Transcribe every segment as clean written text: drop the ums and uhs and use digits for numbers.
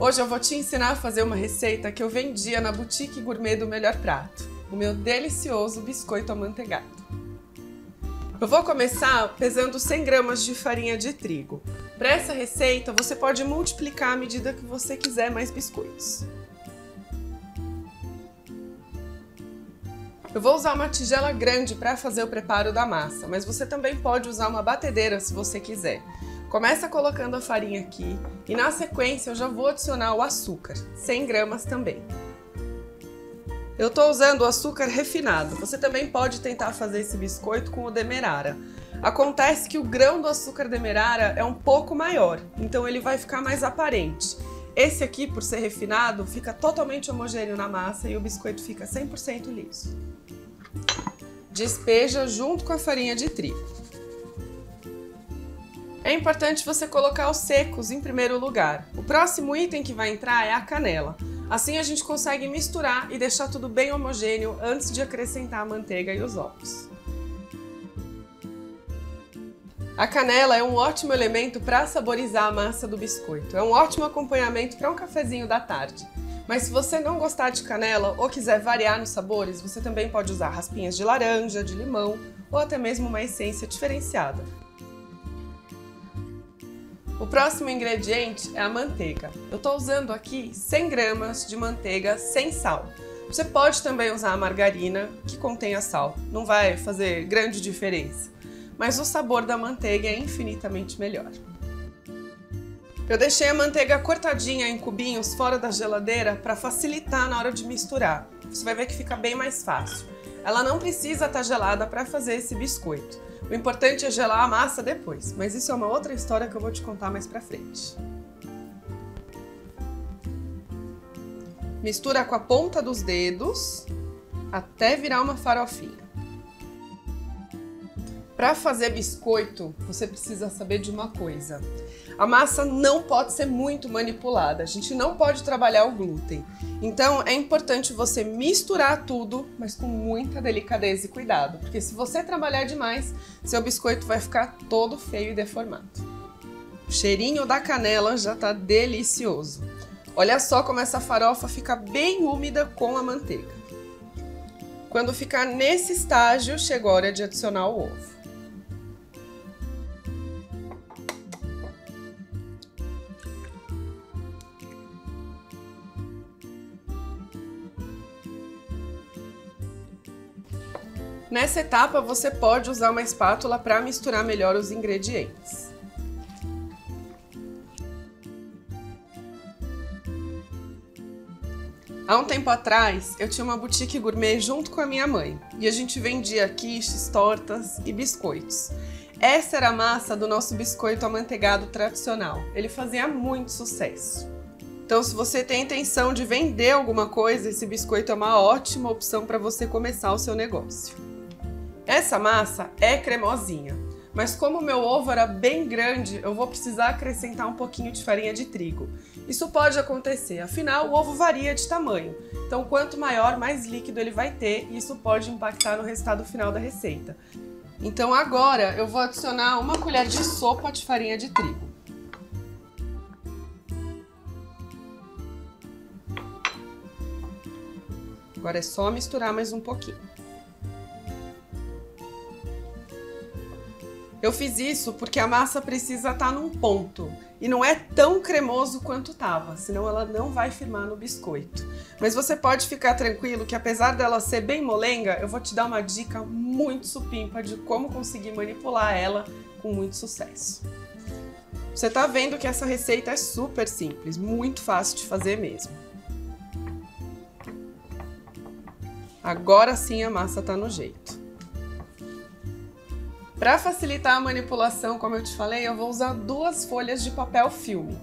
Hoje eu vou te ensinar a fazer uma receita que eu vendia na Boutique Gourmet do Melhor Prato, o meu delicioso biscoito amanteigado. Eu vou começar pesando 100 gramas de farinha de trigo. Para essa receita, você pode multiplicar à medida que você quiser mais biscoitos. Eu vou usar uma tigela grande para fazer o preparo da massa, mas você também pode usar uma batedeira se você quiser. Começa colocando a farinha aqui e na sequência eu já vou adicionar o açúcar, 100 gramas também. Eu estou usando o açúcar refinado, você também pode tentar fazer esse biscoito com o demerara. Acontece que o grão do açúcar demerara é um pouco maior, então ele vai ficar mais aparente. Esse aqui, por ser refinado, fica totalmente homogêneo na massa e o biscoito fica 100% liso. Despeja junto com a farinha de trigo. É importante você colocar os secos em primeiro lugar. O próximo item que vai entrar é a canela. Assim a gente consegue misturar e deixar tudo bem homogêneo antes de acrescentar a manteiga e os ovos. A canela é um ótimo elemento para saborizar a massa do biscoito. É um ótimo acompanhamento para um cafezinho da tarde. Mas se você não gostar de canela ou quiser variar nos sabores, você também pode usar raspinhas de laranja, de limão ou até mesmo uma essência diferenciada. O próximo ingrediente é a manteiga. Eu estou usando aqui 100 gramas de manteiga sem sal. Você pode também usar a margarina, que contém sal. Não vai fazer grande diferença. Mas o sabor da manteiga é infinitamente melhor. Eu deixei a manteiga cortadinha em cubinhos fora da geladeira para facilitar na hora de misturar. Você vai ver que fica bem mais fácil. Ela não precisa estar gelada para fazer esse biscoito. O importante é gelar a massa depois, mas isso é uma outra história que eu vou te contar mais pra frente. Mistura com a ponta dos dedos até virar uma farofinha. Para fazer biscoito, você precisa saber de uma coisa. A massa não pode ser muito manipulada, a gente não pode trabalhar o glúten. Então é importante você misturar tudo, mas com muita delicadeza e cuidado, porque se você trabalhar demais, seu biscoito vai ficar todo feio e deformado. O cheirinho da canela já está delicioso. Olha só como essa farofa fica bem úmida com a manteiga. Quando ficar nesse estágio, chegou a hora de adicionar o ovo. Nessa etapa, você pode usar uma espátula para misturar melhor os ingredientes. Há um tempo atrás, eu tinha uma boutique gourmet junto com a minha mãe e a gente vendia quiches, tortas e biscoitos. Essa era a massa do nosso biscoito amanteigado tradicional. Ele fazia muito sucesso. Então, se você tem a intenção de vender alguma coisa, esse biscoito é uma ótima opção para você começar o seu negócio. Essa massa é cremosinha, mas como o meu ovo era bem grande, eu vou precisar acrescentar um pouquinho de farinha de trigo. Isso pode acontecer, afinal o ovo varia de tamanho, então quanto maior, mais líquido ele vai ter e isso pode impactar no resultado final da receita. Então agora eu vou adicionar uma colher de sopa de farinha de trigo. Agora é só misturar mais um pouquinho. Eu fiz isso porque a massa precisa estar num ponto e não é tão cremoso quanto estava, senão ela não vai firmar no biscoito. Mas você pode ficar tranquilo que apesar dela ser bem molenga, eu vou te dar uma dica muito supimpa de como conseguir manipular ela com muito sucesso. Você tá vendo que essa receita é super simples, muito fácil de fazer mesmo. Agora sim a massa tá no jeito. Para facilitar a manipulação, como eu te falei, eu vou usar 2 folhas de papel filme.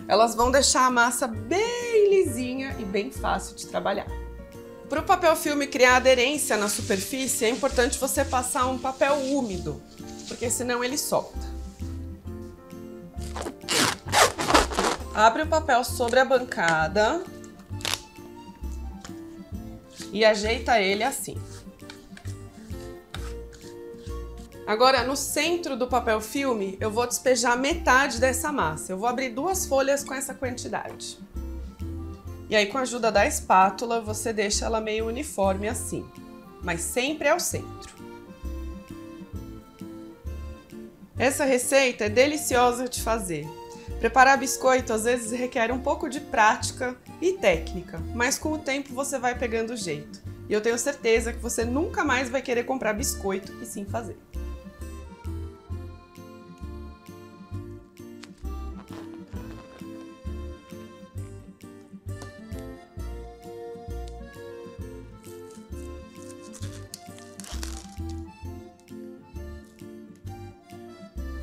Elas vão deixar a massa bem lisinha e bem fácil de trabalhar. Para o papel filme criar aderência na superfície, é importante você passar um papel úmido, porque senão ele solta. Abre o papel sobre a bancada e ajeita ele assim. Agora, no centro do papel filme, eu vou despejar metade dessa massa. Eu vou abrir 2 folhas com essa quantidade. E aí, com a ajuda da espátula, você deixa ela meio uniforme assim, mas sempre ao centro. Essa receita é deliciosa de fazer. Preparar biscoito às vezes requer um pouco de prática e técnica, mas com o tempo você vai pegando o jeito. E eu tenho certeza que você nunca mais vai querer comprar biscoito e sim fazer.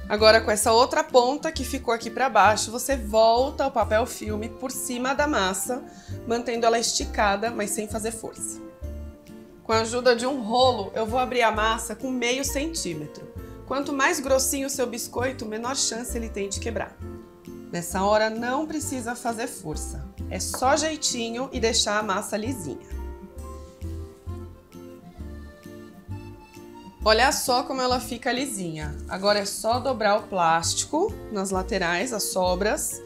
Agora, com essa outra ponta que ficou aqui para baixo, você volta o papel filme por cima da massa, mantendo ela esticada, mas sem fazer força. Com a ajuda de um rolo, eu vou abrir a massa com meio centímetro. Quanto mais grossinho o seu biscoito, menor chance ele tem de quebrar. Nessa hora não precisa fazer força, é só jeitinho e deixar a massa lisinha. Olha só como ela fica lisinha. Agora é só dobrar o plástico nas laterais, as sobras,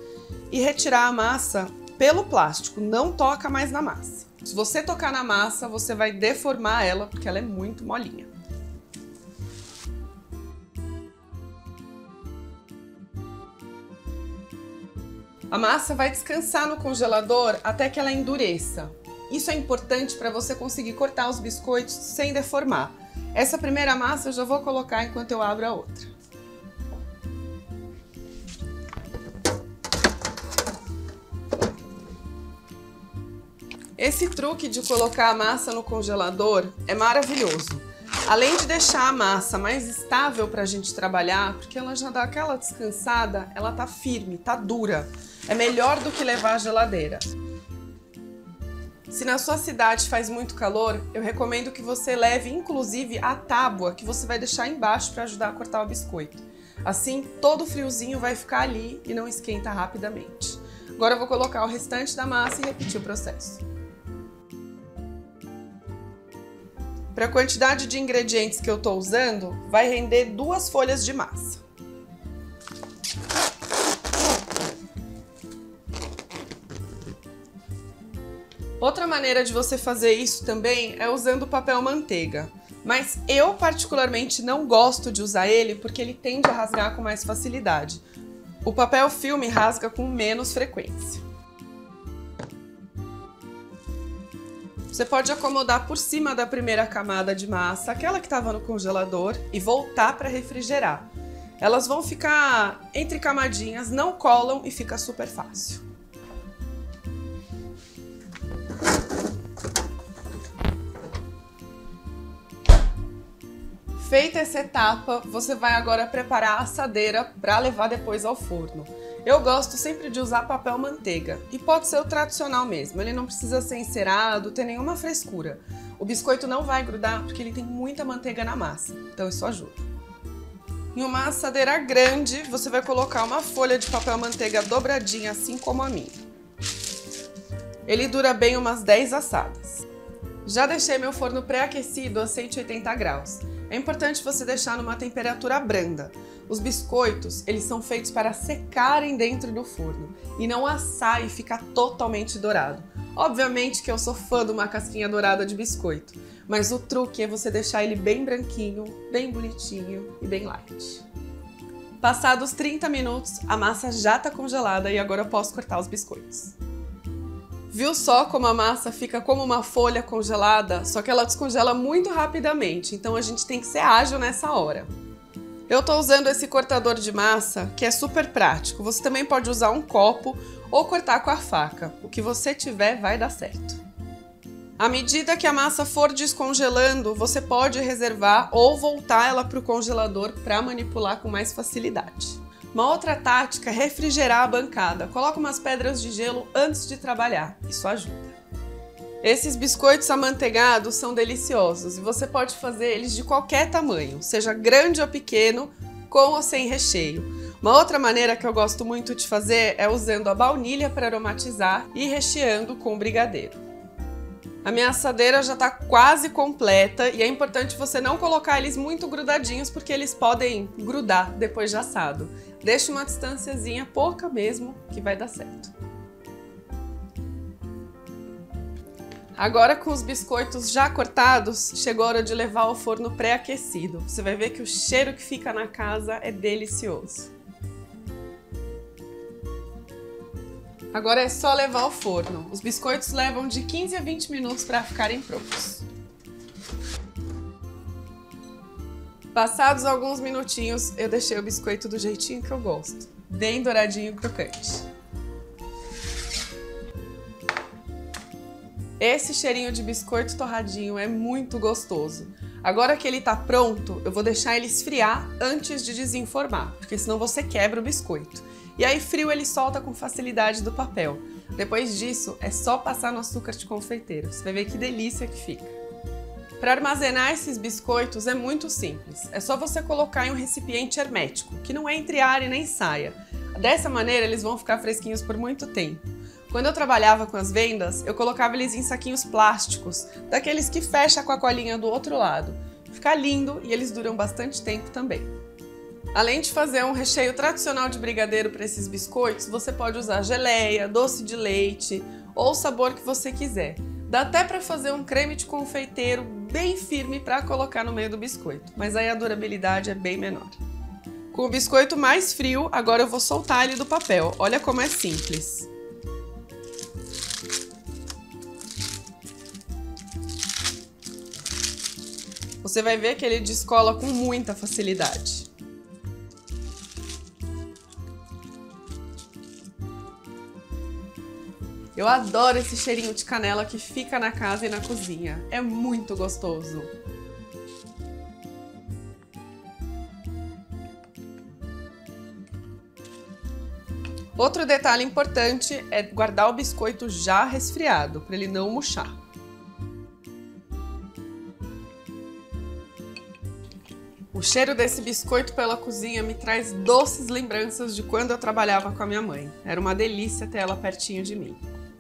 e retirar a massa pelo plástico, não toca mais na massa. Se você tocar na massa, você vai deformar ela, porque ela é muito molinha. A massa vai descansar no congelador até que ela endureça. Isso é importante para você conseguir cortar os biscoitos sem deformar. Essa primeira massa eu já vou colocar enquanto eu abro a outra. Esse truque de colocar a massa no congelador é maravilhoso. Além de deixar a massa mais estável para a gente trabalhar, porque ela já dá aquela descansada, ela tá firme, tá dura. É melhor do que levar à geladeira. Se na sua cidade faz muito calor, eu recomendo que você leve inclusive a tábua que você vai deixar embaixo para ajudar a cortar o biscoito. Assim, todo o friozinho vai ficar ali e não esquenta rapidamente. Agora eu vou colocar o restante da massa e repetir o processo. Para a quantidade de ingredientes que eu estou usando, vai render 2 folhas de massa. Outra maneira de você fazer isso também é usando o papel manteiga, mas eu particularmente não gosto de usar ele porque ele tende a rasgar com mais facilidade. O papel filme rasga com menos frequência. Você pode acomodar por cima da primeira camada de massa, aquela que estava no congelador, e voltar para refrigerar. Elas vão ficar entre camadinhas, não colam e fica super fácil. Feita essa etapa, você vai agora preparar a assadeira para levar depois ao forno. Eu gosto sempre de usar papel manteiga, e pode ser o tradicional mesmo, ele não precisa ser encerado, ter nenhuma frescura. O biscoito não vai grudar porque ele tem muita manteiga na massa, então isso ajuda. Em uma assadeira grande, você vai colocar uma folha de papel manteiga dobradinha, assim como a minha. Ele dura bem umas 10 assadas. Já deixei meu forno pré-aquecido a 180 graus. É importante você deixar numa temperatura branda. Os biscoitos, eles são feitos para secarem dentro do forno e não assar e ficar totalmente dourado. Obviamente que eu sou fã de uma casquinha dourada de biscoito, mas o truque é você deixar ele bem branquinho, bem bonitinho e bem light. Passados 30 minutos, a massa já está congelada e agora eu posso cortar os biscoitos. Viu só como a massa fica como uma folha congelada, só que ela descongela muito rapidamente, então a gente tem que ser ágil nessa hora. Eu tô usando esse cortador de massa, que é super prático. Você também pode usar um copo ou cortar com a faca. O que você tiver vai dar certo. À medida que a massa for descongelando, você pode reservar ou voltar ela para o congelador para manipular com mais facilidade. Uma outra tática é refrigerar a bancada. Coloca umas pedras de gelo antes de trabalhar, isso ajuda. Esses biscoitos amanteigados são deliciosos e você pode fazer eles de qualquer tamanho, seja grande ou pequeno, com ou sem recheio. Uma outra maneira que eu gosto muito de fazer é usando a baunilha para aromatizar e recheando com brigadeiro. A minha assadeira já está quase completa e é importante você não colocar eles muito grudadinhos porque eles podem grudar depois de assado. Deixe uma distânciazinha, pouca mesmo, que vai dar certo. Agora, com os biscoitos já cortados, chegou a hora de levar ao forno pré-aquecido. Você vai ver que o cheiro que fica na casa é delicioso. Agora é só levar ao forno. Os biscoitos levam de 15 a 20 minutos para ficarem prontos. Passados alguns minutinhos, eu deixei o biscoito do jeitinho que eu gosto, bem douradinho e crocante. Esse cheirinho de biscoito torradinho é muito gostoso. Agora que ele tá pronto, eu vou deixar ele esfriar antes de desenformar, porque senão você quebra o biscoito. E aí frio ele solta com facilidade do papel. Depois disso, é só passar no açúcar de confeiteiro. Você vai ver que delícia que fica. Para armazenar esses biscoitos é muito simples. É só você colocar em um recipiente hermético, que não entre ar e nem saia. Dessa maneira, eles vão ficar fresquinhos por muito tempo. Quando eu trabalhava com as vendas, eu colocava eles em saquinhos plásticos, daqueles que fecha com a colinha do outro lado. Fica lindo e eles duram bastante tempo também. Além de fazer um recheio tradicional de brigadeiro para esses biscoitos, você pode usar geleia, doce de leite ou o sabor que você quiser. Dá até para fazer um creme de confeiteiro bem firme para colocar no meio do biscoito, mas aí a durabilidade é bem menor. Com o biscoito mais frio, agora eu vou soltar ele do papel. Olha como é simples. Você vai ver que ele descola com muita facilidade. Eu adoro esse cheirinho de canela que fica na casa e na cozinha. É muito gostoso. Outro detalhe importante é guardar o biscoito já resfriado, para ele não murchar. O cheiro desse biscoito pela cozinha me traz doces lembranças de quando eu trabalhava com a minha mãe. Era uma delícia ter ela pertinho de mim.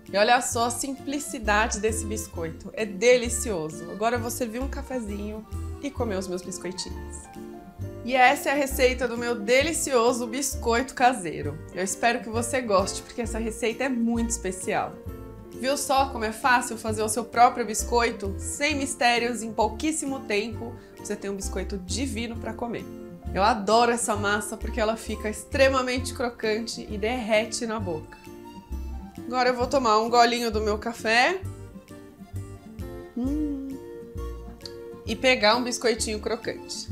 E olha só a simplicidade desse biscoito, é delicioso. Agora eu vou servir um cafezinho e comer os meus biscoitinhos. E essa é a receita do meu delicioso biscoito caseiro. Eu espero que você goste, porque essa receita é muito especial. Viu só como é fácil fazer o seu próprio biscoito? Sem mistérios, em pouquíssimo tempo, você tem um biscoito divino para comer. Eu adoro essa massa porque ela fica extremamente crocante e derrete na boca. Agora eu vou tomar um golinho do meu café e pegar um biscoitinho crocante.